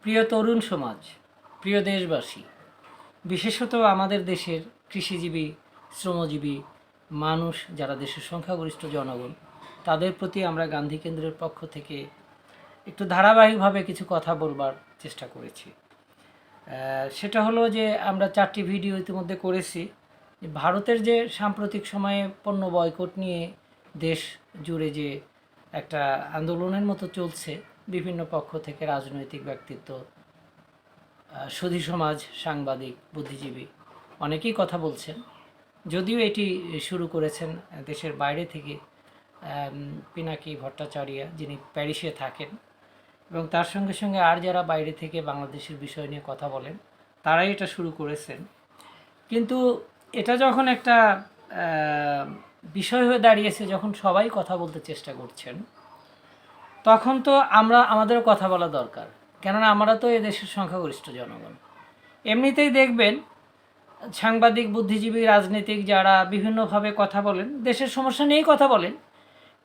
প্রিয় তরুণ সমাজ, প্রিয় দেশবাসী, বিশেষত আমাদের দেশের কৃষিজীবী, শ্রমজীবী মানুষ যারা দেশের সংখ্যাগরিষ্ঠ জনগণ, তাদের প্রতি আমরা গান্ধী কেন্দ্রের পক্ষ থেকে একটু ধারাবাহিকভাবে কিছু কথা বলবার চেষ্টা করেছি। সেটা হলো যে আমরা 4টি ভিডিও ইতিমধ্যে করেছি। ভারতের যে সাম্প্রতিক সময়ে পণ্য বয়কট নিয়ে দেশ জুড়ে যে একটা আন্দোলনের মতো চলছে, বিভিন্ন পক্ষ থেকে রাজনৈতিক ব্যক্তিত্ব, সুধী সমাজ, সাংবাদিক, বুদ্ধিজীবী অনেকেই কথা বলছেন। যদিও এটি শুরু করেছেন দেশের বাইরে থেকে পিনাকি ভট্টাচার্য, যিনি প্যারিসে থাকেন, এবং তার সঙ্গে সঙ্গে আর যারা বাইরে থেকে বাংলাদেশের বিষয় নিয়ে কথা বলেন তারাই এটা শুরু করেছেন। কিন্তু এটা যখন একটা বিষয় হয়ে দাঁড়িয়েছে, যখন সবাই কথা বলতে চেষ্টা করছেন, তখন তো আমাদেরও কথা বলা দরকার। কেননা আমরা তো এদেশের সংখ্যাগরিষ্ঠ জনগণ। এমনিতেই দেখবেন সাংবাদিক, বুদ্ধিজীবী, রাজনীতিক যারা বিভিন্নভাবে কথা বলেন, দেশের সমস্যা নিয়েই কথা বলেন,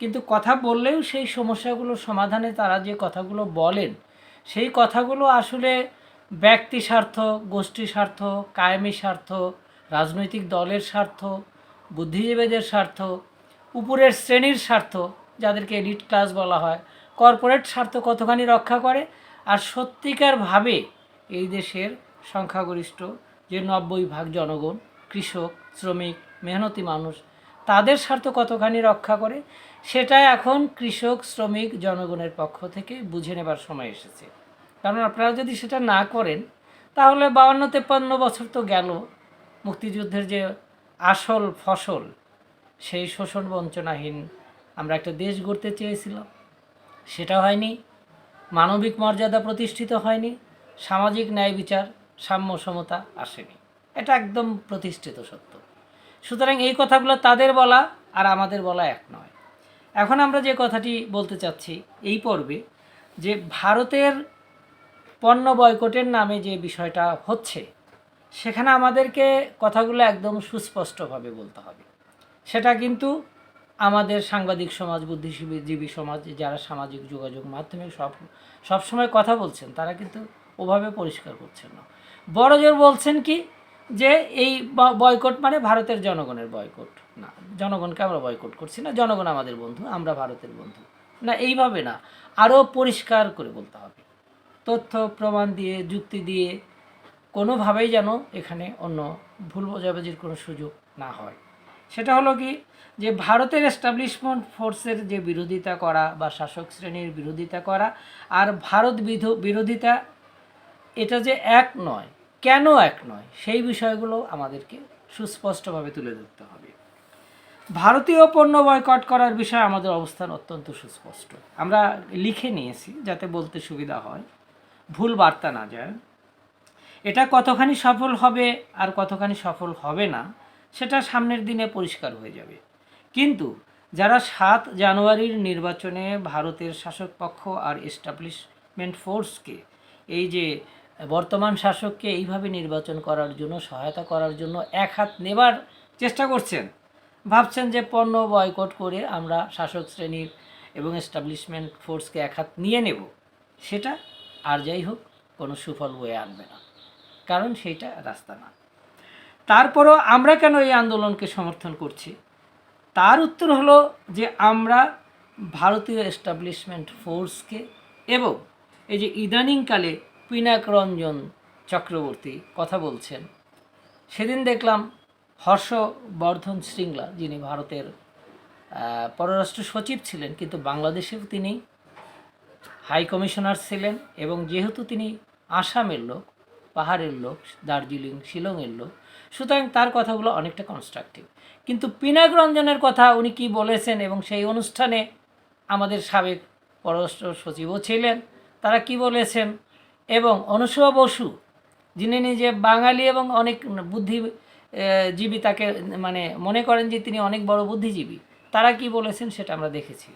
কিন্তু কথা বললেও সেই সমস্যাগুলো সমাধানে তারা যে কথাগুলো বলেন, সেই কথাগুলো আসলে ব্যক্তি স্বার্থ, গোষ্ঠী স্বার্থ, কায়েমি স্বার্থ, রাজনৈতিক দলের স্বার্থ, বুদ্ধিজীবীদের স্বার্থ, উপরের শ্রেণীর স্বার্থ, যাদেরকে এলিট ক্লাস বলা হয়, কর্পোরেট স্বার্থ কতখানি রক্ষা করে, আর সত্যিকারভাবে এই দেশের সংখ্যাগরিষ্ঠ যে 90% জনগণ, কৃষক, শ্রমিক, মেহনতি মানুষ, তাদের স্বার্থ কতখানি রক্ষা করে, সেটা এখন কৃষক, শ্রমিক, জনগণের পক্ষ থেকে বুঝে নেবার সময় এসেছে। কারণ আপনারা যদি সেটা না করেন, তাহলে 52-53 বছর তো গেল, মুক্তিযুদ্ধের যে আসল ফসল, সেই শোষণ বঞ্চনাহীন আমরা একটা দেশ গড়তে চেয়েছিলাম, সেটা হয়নি। মানবিক মর্যাদা প্রতিষ্ঠিত হয়নি, সামাজিক ন্যায় বিচার, সাম্য সমতা আসেনি। এটা একদম প্রতিষ্ঠিত সত্য। সুতরাং এই কথাগুলো তাদের বলা আর আমাদের বলা এক নয়। এখন আমরা যে কথাটি বলতে চাচ্ছি এই পর্বে, যে ভারতের পণ্য বয়কটের নামে যে বিষয়টা হচ্ছে, সেখানে আমাদেরকে কথাগুলো একদম সুস্পষ্টভাবে বলতে হবে। সেটা কিন্তু আমাদের সাংবাদিক সমাজ, বুদ্ধিজীবী সমাজ, যারা সামাজিক যোগাযোগ মাধ্যমে সবসময় কথা বলছেন, তারা কিন্তু ওভাবে পরিষ্কার করছেন না। বড়জোর বলছেন কি, যে এই বয়কট মানে ভারতের জনগণের বয়কট। না, জনগণকে আমরা বয়কট করছি না, জনগণ আমাদের বন্ধু, আমরা ভারতের বন্ধু। না, এইভাবে না, আরও পরিষ্কার করে বলতে হবে, তথ্য প্রমাণ দিয়ে, যুক্তি দিয়ে, কোনোভাবেই যেন এখানে অন্য ভুল বোঝাবুঝির কোনো সুযোগ না হয়। সেটা হলো কি, যে ভারতের এস্টাবলিশমেন্ট ফোর্সের যে বিরোধিতা করা বা শাসক শ্রেণীর বিরোধিতা করা আর ভারত বিরোধিতা, এটা যে এক নয়, কেন এক নয়, সেই বিষয়গুলো আমাদেরকে সুস্পষ্টভাবে তুলে ধরতে হবে। ভারতীয় পণ্য বয়কট করার বিষয়ে আমাদের অবস্থান অত্যন্ত সুস্পষ্ট। আমরা লিখে নিয়েছি যাতে বলতে সুবিধা হয়, ভুল বার্তা না যায়। এটা কতখানি সফল হবে আর কতখানি সফল হবে না, সেটা সামনের দিনে পরিষ্কার হয়ে যাবে। কিন্তু যারা 7 জানুয়ারির নির্বাচনে ভারতের শাসক পক্ষ আর এস্টাবলিশমেন্ট ফোর্সকে, এই যে বর্তমান শাসককে এইভাবে নির্বাচন করার জন্য, সহায়তা করার জন্য এক হাত নেবার চেষ্টা করছেন, ভাবছেন যে পণ্য বয়কট করে আমরা শাসক শ্রেণীর এবং এস্টাবলিশমেন্ট ফোর্সকে এক হাত নিয়ে নেব, সেটা আর যাই হোক কোনো সুফল বয়ে আনবে না, কারণ সেইটা রাস্তা না। তারপরও আমরা কেন এই আন্দোলনকে সমর্থন করছি, তার উত্তর হলো যে আমরা ভারতীয় এস্টাবলিশমেন্ট ফোর্সকে, এবং এই যে ইদানিংকালে পিনাকরঞ্জন চক্রবর্তী কথা বলছেন, সেদিন দেখলাম হর্ষবর্ধন শ্রিংলা, যিনি ভারতের পররাষ্ট্র সচিব ছিলেন, কিন্তু বাংলাদেশেও তিনি হাই কমিশনার ছিলেন, এবং যেহেতু তিনি আসামের লোক, পাহাড়ের লোক, দার্জিলিং, শিলংয়ের লোক, সুতরাং তার কথাগুলো অনেকটা কনস্ট্রাকটিভ। কিন্তু পিনাক রঞ্জনের কথা উনি কী বলেছেন, এবং সেই অনুষ্ঠানে আমাদের সাবেক পররাষ্ট্র সচিবও ছিলেন, তারা কি বলেছেন, এবং অনুসুয়া বসু, যিনি নিজে বাঙালি এবং অনেক বুদ্ধিজীবী, তাকে মানে মনে করেন যে তিনি অনেক বড় বুদ্ধিজীবী, তারা কি বলেছেন সেটা আমরা দেখেছি।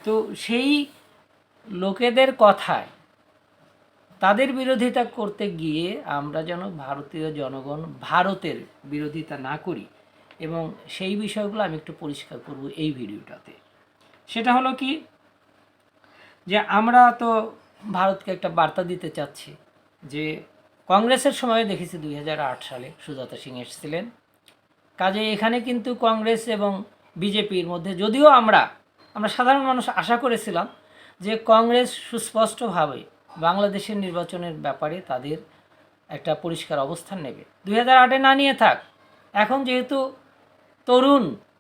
তো সেই লোকেদের কথায় তাদের বিরোধিতা করতে গিয়ে আমরা যেন ভারতীয় জনগণ ভারতের বিরোধিতা না করি, এবং সেই বিষয়গুলো আমি একটু পরিষ্কার করব এই ভিডিওটাতে। সেটা হলো কি, যে আমরা তো ভারতকে একটা বার্তা দিতে চাচ্ছি যে কংগ্রেসের সময় দেখেছি 2008 সালে সুজাতা সিং এসেছিলেন, কাজে এখানে কিন্তু কংগ্রেস এবং বিজেপির মধ্যে, যদিও আমরা সাধারণ মানুষ আশা করেছিলাম যে কংগ্রেস সুস্পষ্টভাবে বাংলাদেশের নির্বাচনের ব্যাপারে তাদের একটা পরিষ্কার অবস্থান নেবে। 2008-এ না নিয়ে থাক, এখন যেহেতু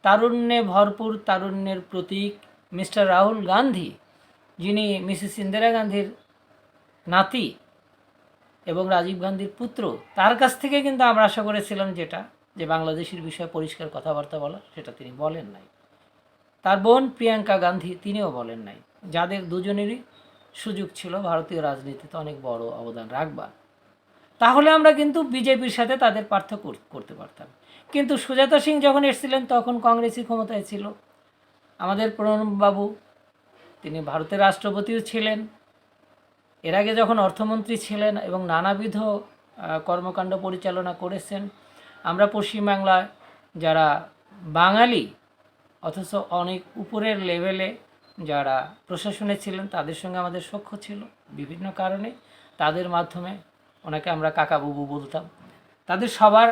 তারুণ্যে ভরপুর, তারুণ্যের প্রতীক মিস্টার রাহুল গান্ধী, যিনি মিসেস ইন্দিরা গান্ধীর নাতি এবং রাজীব গান্ধীর পুত্র, তার কাছ থেকে কিন্তু আমরা আশা করেছিলাম যে বাংলাদেশের বিষয়ে পরিষ্কার কথাবার্তা বলা, সেটা তিনি বলেন নাই। তার বোন প্রিয়াঙ্কা গান্ধী, তিনিও বলেন নাই, যাদের দুজনেরই সুযোগ ছিল ভারতীয় রাজনীতিতে অনেক বড় অবদান রাখবার। তাহলে আমরা কিন্তু বিজেপির সাথে তাদের পার্থক্য করতে পারতাম। কিন্তু সুজাতা সিং যখন এসেছিলেন তখন কংগ্রেসই ক্ষমতায় ছিল। আমাদের প্রণববাবু, তিনি ভারতের রাষ্ট্রপতিও ছিলেন, এর আগে যখন অর্থমন্ত্রী ছিলেন এবং নানাবিধ কর্মকাণ্ড পরিচালনা করেছেন। আমরা পশ্চিমবাংলায় যারা বাঙালি অথচ অনেক উপরের লেভেলে যারা প্রশাসনে ছিলেন, তাদের সঙ্গে আমাদের সখ্য ছিল বিভিন্ন কারণে, তাদের মাধ্যমে ওনাকে আমরা কাকাবাবু বলতাম। তাদের সবার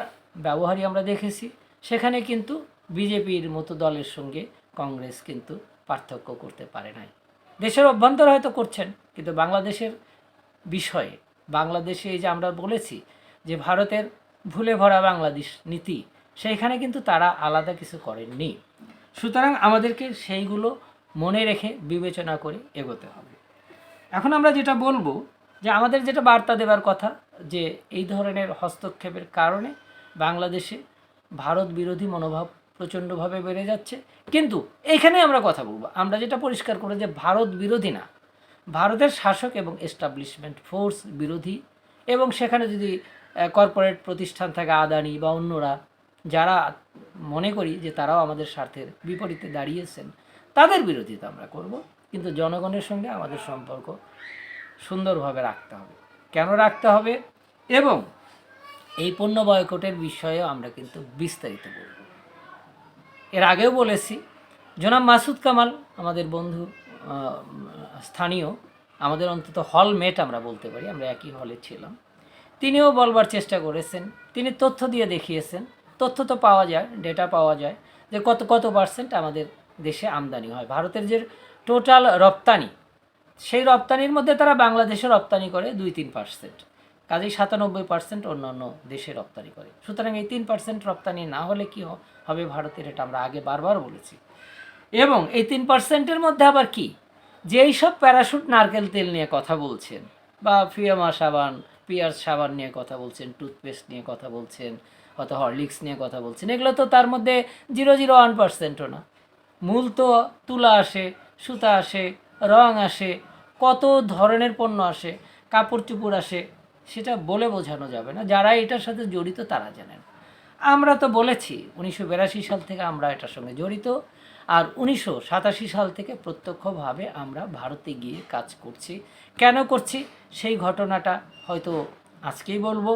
ব্যবহারই আমরা দেখেছি। সেখানে কিন্তু বিজেপির মতো দলের সঙ্গে কংগ্রেস কিন্তু পার্থক্য করতে পারে নাই। দেশের অভ্যন্তরে হয়তো করছেন, কিন্তু বাংলাদেশের বিষয়ে, বাংলাদেশে এই যে আমরা বলেছি যে ভারতের ভুলে ভরা বাংলাদেশ নীতি, সেইখানে কিন্তু তারা আলাদা কিছু করেননি। সুতরাং আমাদেরকে সেইগুলো মনে রেখে বিবেচনা করে এগোতে হবে। এখন আমরা যেটা বলবো যে আমাদের যেটা বার্তা দেবার কথা, যে এই ধরনের হস্তক্ষেপের কারণে বাংলাদেশে ভারত বিরোধী মনোভাব প্রচণ্ডভাবে বেড়ে যাচ্ছে। কিন্তু এইখানে আমরা কথা বলবো, আমরা যেটা পরিষ্কার করে যে ভারত বিরোধী না, ভারতের শাসক এবং এস্টাবলিশমেন্ট ফোর্স বিরোধী। এবং সেখানে যদি কর্পোরেট প্রতিষ্ঠান থাকে, আদানি বা অন্যরা, যারা মনে করি যে তারাও আমাদের স্বার্থের বিপরীতে দাঁড়িয়েছেন, তাদের বিরোধিতা আমরা করব। কিন্তু জনগণের সঙ্গে আমাদের সম্পর্ক সুন্দরভাবে রাখতে হবে। কেন রাখতে হবে এবং এই পণ্য বয়কটের বিষয়েও আমরা কিন্তু বিস্তারিত বলব। এর আগেও বলেছি, জনাব মাসুদ কামাল আমাদের বন্ধু, স্থানীয়, আমাদের অন্তত হলমেট আমরা বলতে পারি, আমরা একই হলে ছিলাম, তিনিও বলবার চেষ্টা করেছেন। তিনি তথ্য দিয়ে দেখিয়েছেন, তথ্য তো পাওয়া যায়, ডেটা পাওয়া যায় যে কত পার্সেন্ট আমাদের দেশে আমদানি হয়। ভারতের যে টোটাল রপ্তানি, সেই রপ্তানির মধ্যে তারা বাংলাদেশে রপ্তানি করে 2-3%, কাজেই 97% অন্যান্য দেশে রপ্তানি করে। সুতরাং এই 3% রপ্তানি না হলে কি হবে ভারতের, এটা আমরা আগে বারবার বলেছি। এবং এই 3%-এর মধ্যে আবার কি, যেই সব প্যারাশুট নারকেল তেল নিয়ে কথা বলছেন, বা ফিয়ামা সাবান, পিয়ার্স সাবান নিয়ে কথা বলছেন, টুথপেস্ট নিয়ে কথা বলছেন, অথবা হরলিক্স নিয়ে কথা বলছেন, এগুলো তো তার মধ্যে 0.01%ও না। মূল তো তুলা আসে, সুতা আসে, রং আসে, কত ধরনের পণ্য আসে, কাপড় চুপড় আসে, সেটা বলে বোঝানো যাবে না। যারা এটার সাথে জড়িত তারা জানেন। আমরা তো বলেছি 1982 সাল থেকে আমরা এটার সঙ্গে জড়িত, আর 1987 সাল থেকে প্রত্যক্ষভাবে আমরা ভারতে গিয়ে কাজ করছি। কেন করছি সেই ঘটনাটা হয়তো আজকেই বলবো,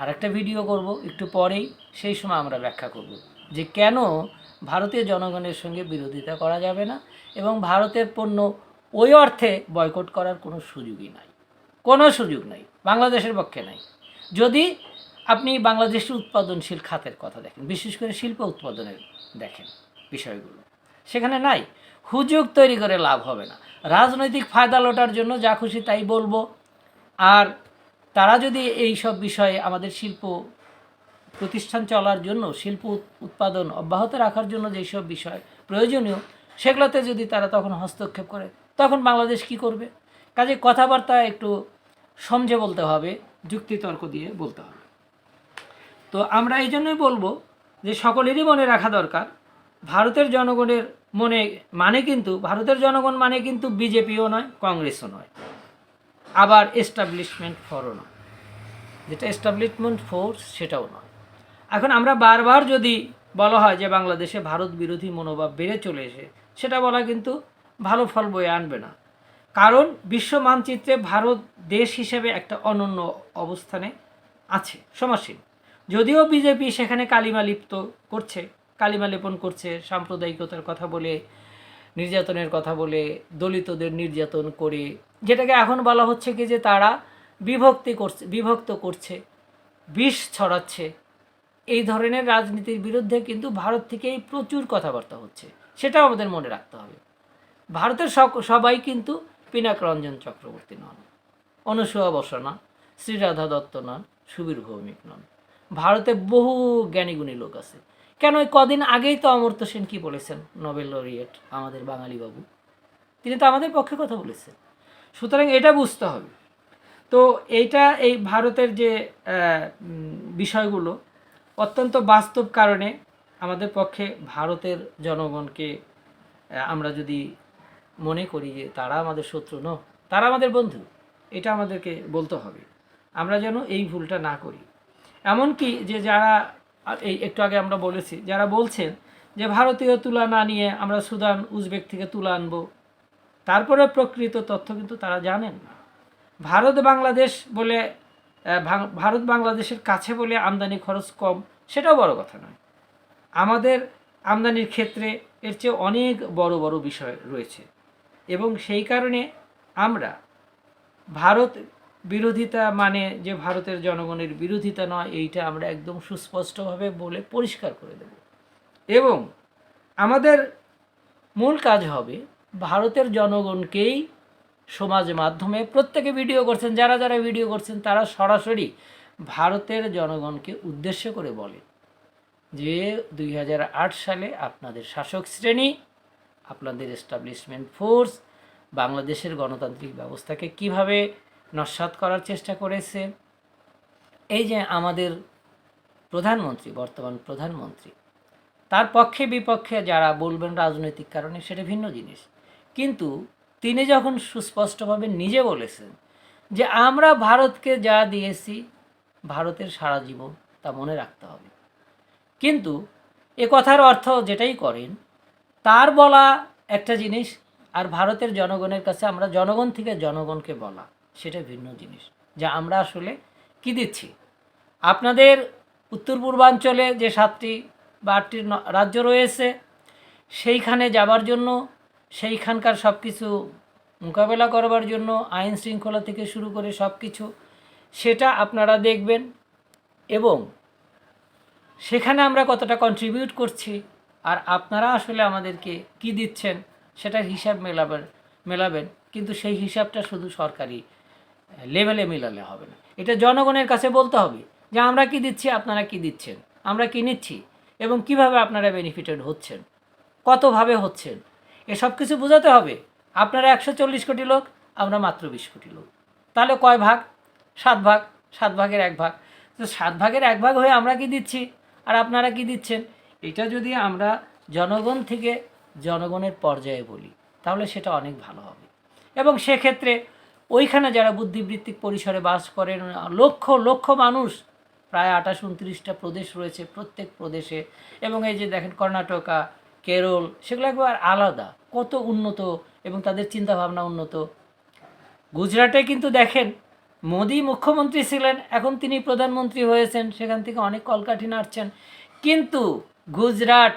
আর একটা ভিডিও করব একটু পরেই, সেই সময় আমরা ব্যাখ্যা করব যে কেন ভারতীয় জনগণের সঙ্গে বিরোধিতা করা যাবে না এবং ভারতের পণ্য ওই অর্থে বয়কট করার কোনো সুযোগই নাই, কোনো সুযোগ নাই, বাংলাদেশের পক্ষে নাই। যদি আপনি বাংলাদেশের উৎপাদনশীল খাতের কথা দেখেন, বিশেষ করে শিল্প উৎপাদনের দেখেন বিষয়গুলো, সেখানে নাই। হুজুগ তৈরি করে লাভ হবে না। রাজনৈতিক ফায়দা লোটার জন্য যা খুশি তাই বলবো, আর তারা যদি এই সব বিষয়ে আমাদের শিল্প প্রতিষ্ঠান চলার জন্য, শিল্প উৎপাদন অব্যাহত রাখার জন্য যেসব বিষয় প্রয়োজনীয়, সেগুলোতে যদি তারা তখন হস্তক্ষেপ করে, তখন বাংলাদেশ কি করবে? কাজে কথাবার্তা একটু সমঝে বলতে হবে, যুক্তিতর্ক দিয়ে বলতে হবে। তো আমরা এই জন্যই বলবো যে সকলেরই মনে রাখা দরকার, ভারতের জনগণের মনে মানে কিন্তু, ভারতের জনগণ মানে কিন্তু বিজেপিও নয়, কংগ্রেসও নয়, আবার এস্টাবলিশমেন্ট ফোর্সও নয়, যেটা এস্টাবলিশমেন্ট ফোর্স সেটাও নয়। এখন আমরা বারবার যদি বলা হয় যে বাংলাদেশে ভারত বিরোধী মনোভাব বেড়ে চলে এসে, সেটা বলা কিন্তু ভালো ফল বয়ে আনবে না। কারণ বিশ্ব মানচিত্রে ভারত দেশ হিসেবে একটা অনন্য অবস্থানে আছে, সমাসীন। যদিও বিজেপি সেখানে কালিমা লিপ্ত করছে, কালিমা লেপন করছে, সাম্প্রদায়িকতার কথা বলে নির্যাতনের কথা বলে, দলিতদের নির্যাতন করে, যেটাকে এখন বলা হচ্ছে কি যে তারা বিভক্ত করছে, বিষ ছড়াচ্ছে। এই ধরনের রাজনীতির বিরুদ্ধে কিন্তু ভারত থেকেই প্রচুর কথাবার্তা হচ্ছে, সেটাও আমাদের মনে রাখতে হবে। ভারতের সবাই কিন্তু পিনাক রঞ্জন চক্রবর্তী নন, অনুসূয়া বসু নন, শ্রীরাধা দত্ত নন, সুবীর ভৌমিক নন। ভারতে বহু জ্ঞানীগুণী লোক আছে। কেন ওই কদিন আগেই তো অমর্ত্য সেন কী বলেছেন, নোবেল লরিয়েট আমাদের বাঙালি বাবু, তিনি তো আমাদের পক্ষে কথা বলেছেন। সুতরাং এটা বুঝতে হবে। তো এই ভারতের যে বিষয়গুলো অত্যন্ত বাস্তব কারণে আমাদের পক্ষে ভারতের জনগণকে আমরা যদি মনে করি যে তারা আমাদের শত্রু ন, তারা আমাদের বন্ধু, এটা আমাদেরকে বলতে হবে। আমরা যেন এই ভুলটা না করি। এমনকি যে যারা এই একটু আগে আমরা বলেছি, যারা বলছেন যে ভারতীয় তুলা না নিয়ে আমরা সুদান উজবেক থেকে তুলা আনবো, তারপরে প্রকৃত তথ্য কিন্তু তারা জানেন না। ভারত বাংলাদেশের কাছে বলে আমদানি খরচ কম, সেটাও বড় কথা নয়। আমাদের আমদানির ক্ষেত্রে এর চেয়ে অনেক বড় বড় বিষয় রয়েছে, এবং সেই কারণে আমরা ভারত বিরোধিতা মানে যে ভারতের জনগণের বিরোধিতা নয়, এইটা আমরা একদম সুস্পষ্টভাবে বলে পরিষ্কার করে দেব। এবং আমাদের মূল কাজ হবে ভারতের জনগণকেই সমাজ মাধ্যমে, প্রত্যেকে ভিডিও করছেন, যারা যারা ভিডিও করছেন তারা সরাসরি ভারতের জনগণকে উদ্দেশ্য করে বলে যে 2008 সালে আপনাদের শাসক শ্রেণী, আপনাদের এস্টাবলিশমেন্ট ফোর্স বাংলাদেশের গণতান্ত্রিক ব্যবস্থাকে কিভাবে নস্যাৎ করার চেষ্টা করেছে। এই যে আমাদের প্রধানমন্ত্রী, বর্তমান প্রধানমন্ত্রী, তার পক্ষে বিপক্ষে যারা বলবেন রাজনৈতিক কারণে, সেটা ভিন্ন জিনিস, কিন্তু তিনি যখন সুস্পষ্টভাবে নিজে বলেছেন যে আমরা ভারতকে যা দিয়েছি ভারতের সারা জীবন তা মনে রাখতে হবে। কিন্তু এ কথার অর্থ যেটাই করেন, তার বলা একটা জিনিস, আর ভারতের জনগণের কাছে আমরা জনগণ থেকে জনগণকে বলা সেটা ভিন্ন জিনিস। যা আমরা আসলে কি দিচ্ছি, আপনাদের উত্তর পূর্বাঞ্চলে যে 7টি বা 8টি রাজ্য রয়েছে, সেইখানে যাবার জন্য, সেইখানকার সব কিছু মোকাবেলা করবার জন্য, আইন শৃঙ্খলা থেকে শুরু করে সব কিছু, সেটা আপনারা দেখবেন। এবং সেখানে আমরা কতটা কন্ট্রিবিউট করছি আর আপনারা আসলে আমাদেরকে কি দিচ্ছেন সেটার হিসাব মেলাবেন। কিন্তু সেই হিসাবটা শুধু সরকারি লেভেলে মেলালে হবে না, এটা জনগণের কাছে বলতে হবে যে আমরা কি দিচ্ছি, আপনারা কি দিচ্ছেন, আমরা কি নিচ্ছি এবং কিভাবে আপনারা বেনিফিটেড হচ্ছেন, কতভাবে হচ্ছেন, এসব কিছু বোঝাতে হবে। আপনারা 140 কোটি লোক, আমরা মাত্র 20 কোটি লোক, তাহলে কয় ভাগ? 7 ভাগ, 7 ভাগের 1 ভাগ। তো 7 ভাগের 1 ভাগ হয়ে আমরা কি দিচ্ছি আর আপনারা কি দিচ্ছেন, এটা যদি আমরা জনগণ থেকে জনগণের পর্যায়ে বলি তাহলে সেটা অনেক ভালো হবে। এবং সেক্ষেত্রে ওইখানে যারা বুদ্ধিবৃত্তিক পরিসরে বাস করেন, লক্ষ লক্ষ মানুষ, প্রায় 28-29টা প্রদেশ রয়েছে, প্রত্যেক প্রদেশে, এবং এই যে দেখেন কর্ণাটকা, কেরল, সেগুলো একবার আলাদা, কত উন্নত এবং তাদের চিন্তাভাবনা উন্নত। গুজরাটে কিন্তু দেখেন মোদি মুখ্যমন্ত্রী ছিলেন, এখন তিনি প্রধানমন্ত্রী হয়েছেন, সেখান থেকে অনেক কলকাঠি নাড়ছেন। কিন্তু গুজরাট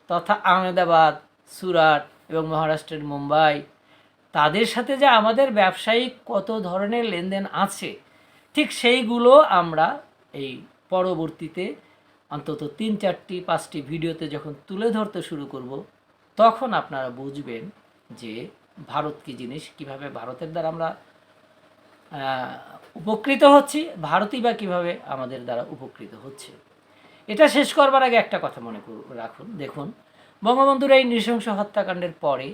তথা আহমেদাবাদ, সুরাট এবং মহারাষ্ট্রের মুম্বাই, তাদের সাথে যে আমাদের ব্যবসায়িক কত ধরনের লেনদেন আছে, ঠিক সেইগুলো আমরা এই পরবর্তীতে অন্তত 3-4-5টি ভিডিওতে যখন তুলে ধরতে শুরু করব, তখন আপনারা বুঝবেন যে ভারত কী জিনিস, কিভাবে ভারতের দ্বারা আমরা উপকৃত হচ্ছি, ভারতই বা কীভাবে আমাদের দ্বারা উপকৃত হচ্ছে। এটা শেষ করবার আগে একটা কথা মনে রাখুন, দেখুন বঙ্গবন্ধুর এই নৃশংস হত্যাকাণ্ডের পরে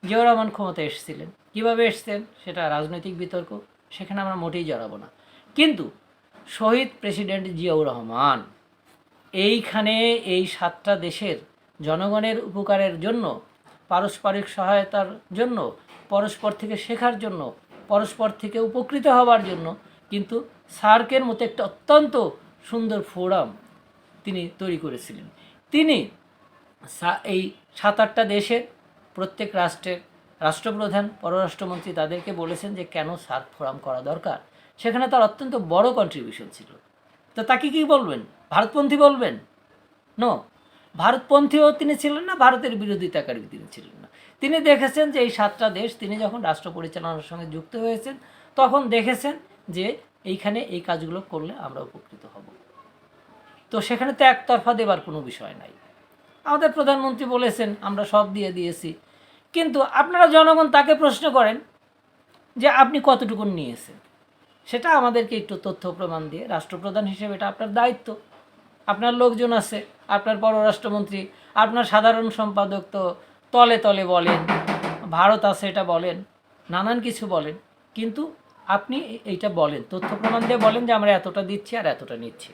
জিয়াউর রহমান ক্ষমতায় এসেছিলেন, কীভাবে এসছেন সেটা রাজনৈতিক বিতর্ক, সেখানে আমরা মোটেই জড়াবো না। কিন্তু শহীদ প্রেসিডেন্ট জিয়াউর রহমান এইখানে এই 7টা দেশের জনগণের উপকারের জন্য, পারস্পরিক সহায়তার জন্য, পরস্পর থেকে শেখার জন্য, পরস্পর থেকে উপকৃত হওয়ার জন্য কিন্তু সার্কের মতো একটা অত্যন্ত সুন্দর ফোরাম তিনি তৈরি করেছিলেন। তিনি এই 7-8টা দেশের প্রত্যেক রাষ্ট্রের রাষ্ট্রপ্রধান, পররাষ্ট্রমন্ত্রী তাদেরকে বলেছেন যে কেন সার্ক ফোরাম করা দরকার, সেখানে তার অত্যন্ত বড় কন্ট্রিবিউশন ছিল। তো তাকে কী বলবেন, ভারতপন্থী বলবেন? নো, ভারতপন্থীও তিনি ছিলেন না, ভারতের বিরোধিতাকারী তিনি ছিলেন না। তিনি দেখেছেন যে এই 7টা দেশ তিনি যখন রাষ্ট্র পরিচালনার সঙ্গে যুক্ত হয়েছেন তখন দেখেছেন যে এইখানে এই কাজগুলো করলে আমরা উপকৃত হব। তো সেখানে তো একতরফা দেবার কোনো বিষয় নাই। আমাদের প্রধানমন্ত্রী বলেছেন আমরা সব দিয়ে দিয়েছি, কিন্তু আপনারা জনগণ তাকে প্রশ্ন করেন যে আপনি কতটুকু নিয়েছেন, সেটা আমাদেরকে একটু তথ্য প্রমাণ দিয়ে, রাষ্ট্রপ্রধান হিসেবে এটা আপনার দায়িত্ব। আপনার লোকজন আছে, আপনার পররাষ্ট্রমন্ত্রী, আপনার সাধারণ সম্পাদক তো তলে তলে বলেন, ভারত আছে এটা বলেন, নানান কিছু বলেন, কিন্তু আপনি এইটা বলেন, তথ্য প্রমাণ দিয়ে বলেন যে আমরা এতটা দিচ্ছি আর এতটা নিচ্ছি।